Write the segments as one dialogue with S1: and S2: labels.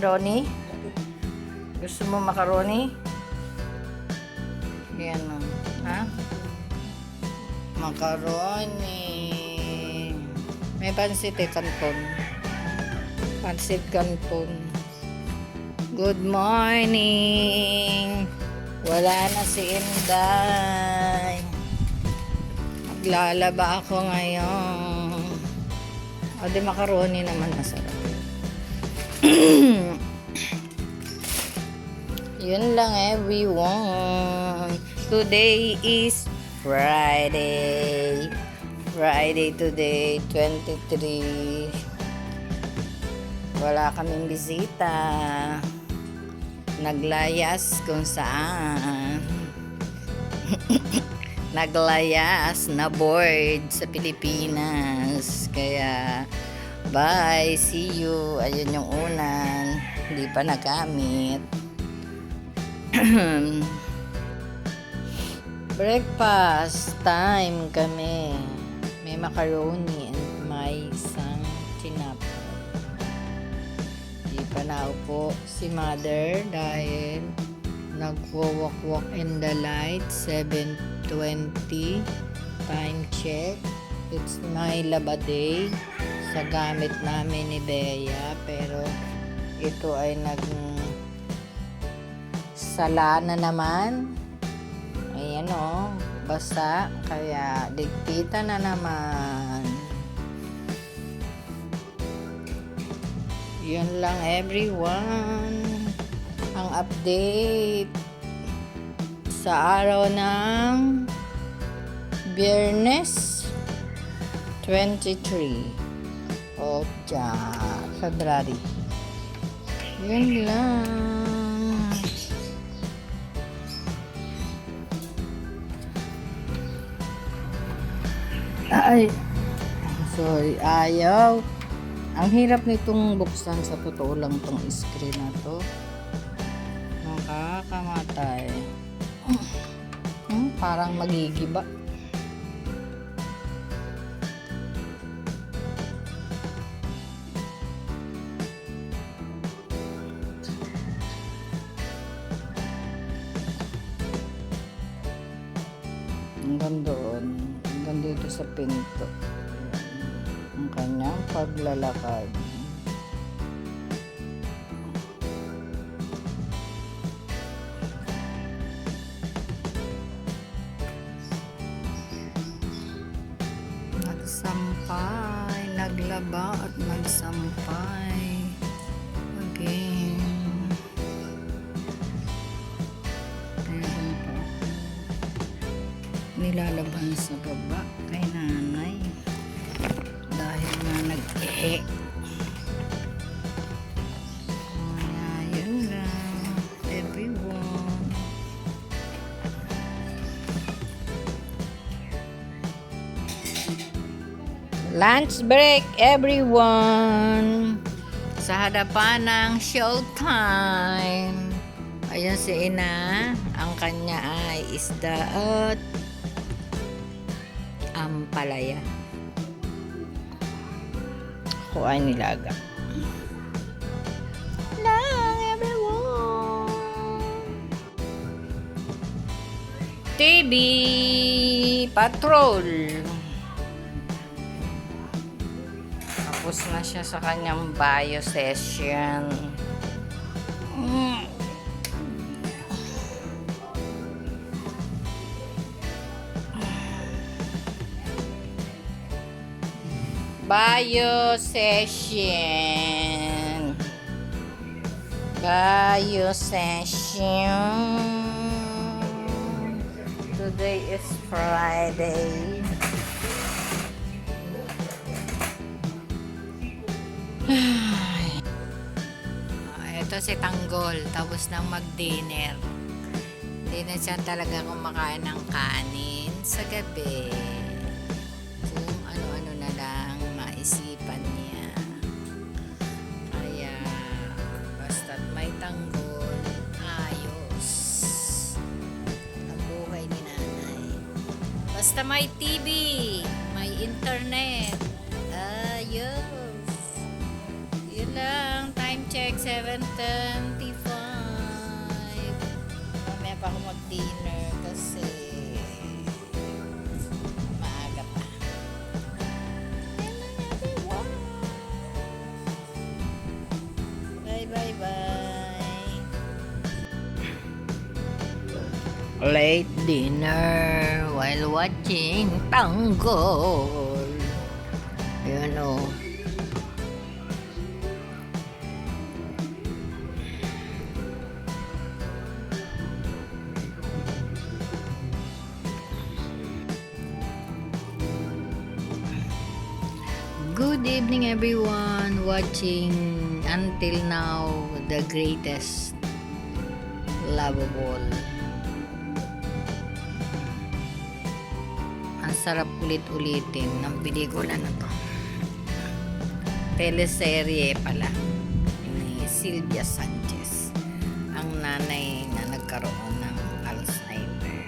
S1: macaroni? Gusto mo macaroni? Yan o. Ha? Macaroni. May pansit canton. Pansit canton. Good morning. Wala na si Inday. Maglalaba ako ngayon. O di macaroni naman masarap. Yun lang everyone. Today is Friday. Friday today, 23. Wala kaming bisita. Naglayas kung saan. Naglayas na board sa Pilipinas. Kaya bye, see you. Ayun yung unan. Hindi pa nagamit. Breakfast time kami. May macaroni and may isang tinapay. Di pa naupo si mother dahil nagwo-walk in the light. 7:20 time check. It's my laba day sa gamit namin ni Bea, pero ito ay sala na naman. Ayan o, basta, kaya ligpitan na naman. Yun lang everyone, ang update sa araw ng Biyernes 23 of February. Yun lang. Ay, sorry, ayaw. Ang hirap nitong buksan, sa totoo lang tong screen na to. Nakakamatay. Parang magigiba. Hanggang doon. Hanggang dito sa pinto. Ang kanyang paglalakad. Nagsampay, naglaba at nagsampay. Again. Meron pa nilalaban sa baba kay nanay dahil na nag-e. Kaya yun lang everyone. Lunch break everyone, sa hadapan ng showtime. Ayan si Ina, ang kanya ay isda at ampalaya. Ako ay nilaga. Lang everyone. TV Patrol. Tapos na siya sa kanyang bio session. Bio session. Bio session. Today is Friday. Ito si Tanggol. Tapos nang mag-dinner. Hindi na siya talaga kumakain ng kanin sa gabi. Kung ano-ano na lang maisipan niya. Kaya basta't may tanggol, ayos ang buhay ni nanay. Basta may TV, may internet, ayos. Yun lang, time check 7:25. Mamaya pa ako mag-dinner kasi maaga pa. Hello everyone! Bye. Late dinner while watching tanggol. Ayan o. Good evening everyone watching until now the greatest lovable. Ang sarap ulit-ulitin ng pelikula na to. Teleserye pala ni Sylvia Sanchez, ang nanay na nagkaroon ng Alzheimer.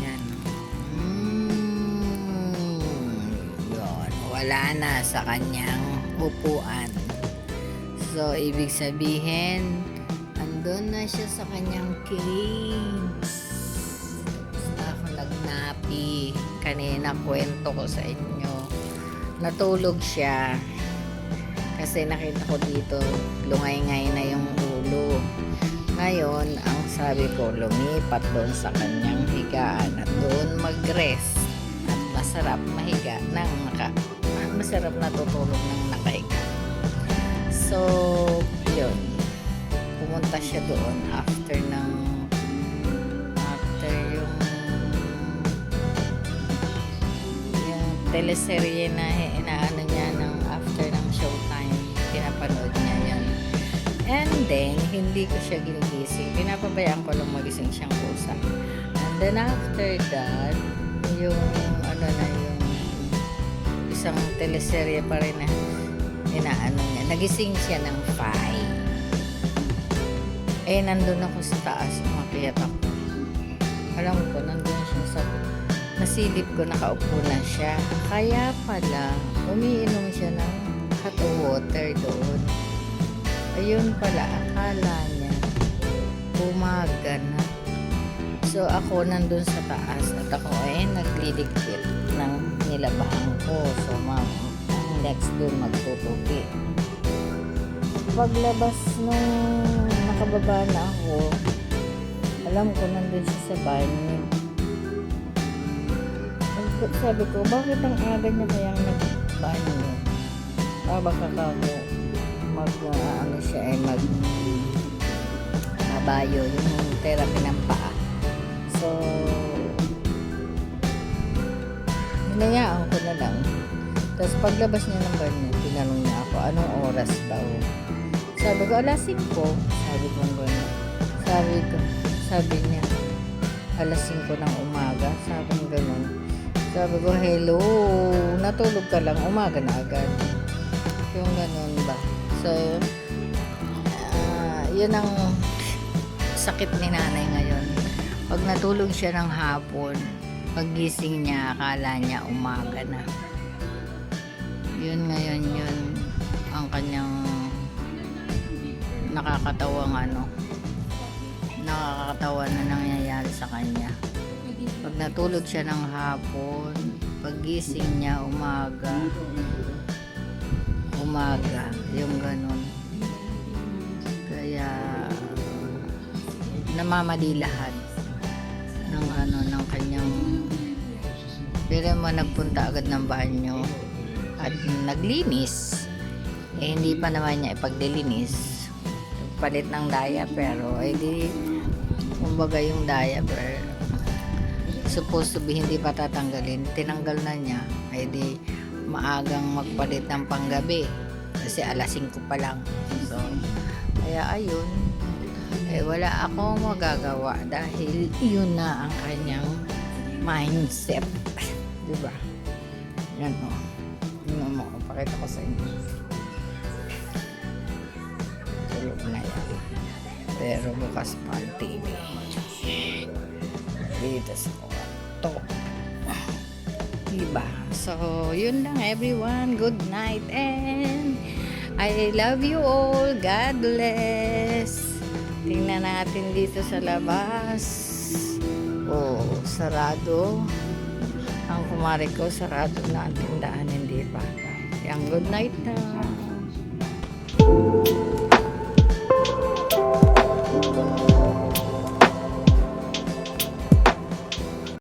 S1: Yan. Yun. Wala na sa kanyang upuan. So, ibig sabihin, andun na siya sa kanyang cage. Tapos na ako nagnapi. Kanina kwento ko sa inyo. Natulog siya. Kasi nakita ko dito, lungay-ngay na yung ulo. Ngayon, ang sabi ko, lumipat doon sa kanyang higaan at doon mag-rest. At masarap mahiga ng masarap na tutulog ng nakahiga. So, yun. Pumunta siya doon after yung teleserye na inaano niya ng after ng showtime. Pinapanood niya yan. And then, hindi ko siya ginigising. Pinapabayaan ko lang magising siyang kusa. And then after that, yung isang teleserye pa rin na inaano niya. Nagising siya ng 5. Nandun ako sa taas. Umakyat ako. Alam ko, nandun siya sa nasilip ko, nakaupo na siya. Kaya pala, umiinom siya ng hot water doon. Ayun pala, akala niya bumaga na. So, ako nandun sa taas at ako nagliligpit ng nilabahan ko. So, ang next doon magtutupi. Paglabas nung nakababa na ako, alam ko nandun siya sa banyo. Sabi ko, bakit ang aga niya kayang nagbanyo? Baka ako magbayo yung therapy ng paa. So, hinayaan ko na lang. Tapos paglabas niya ng banyo, tinanong niya ako, anong oras daw? Sabi ko, 5:00. Sabi ko gano'n. Sabi niya, 5:00 ng umaga. Sabi ko gano'n. Sabi ko, hello, natulog ka lang, umaga na agad. Yung ganun ba? So, yun ang sakit ni nanay ngayon. Pag natulog siya ng hapon, paggising niya, akala niya umaga na. Yun ngayon, yun ang kanyang nakakatawa na nangyayari sa kanya. Pag natulog siya ng hapon, paggising niya umaga, yung ganun. Kaya namamali lahat ng kanyang, pero mo nagpunta agad ng banyo at naglinis. Hindi pa naman niya ipaglilinis. Palit ng diaper, pero kumbaga yung diaper supposed to be hindi pa tatanggalin, tinanggal na niya. Maagang magpalit ng panggabi kasi 5:00 pa lang. So, kaya ayun, wala akong magagawa dahil yun na ang kanyang mindset. Diba? Yan o. Yun mo, pakita ko sa inyo. Tulog na yan. Pero bukas pa ang TV. Dito sa kwarto. Diba? So, yun lang everyone. Good night and I love you all. God bless. Tingnan natin dito sa labas. Oh, sarado. Ang kumari ko, sarado na ang tindahan, hindi pa. Yang good night na.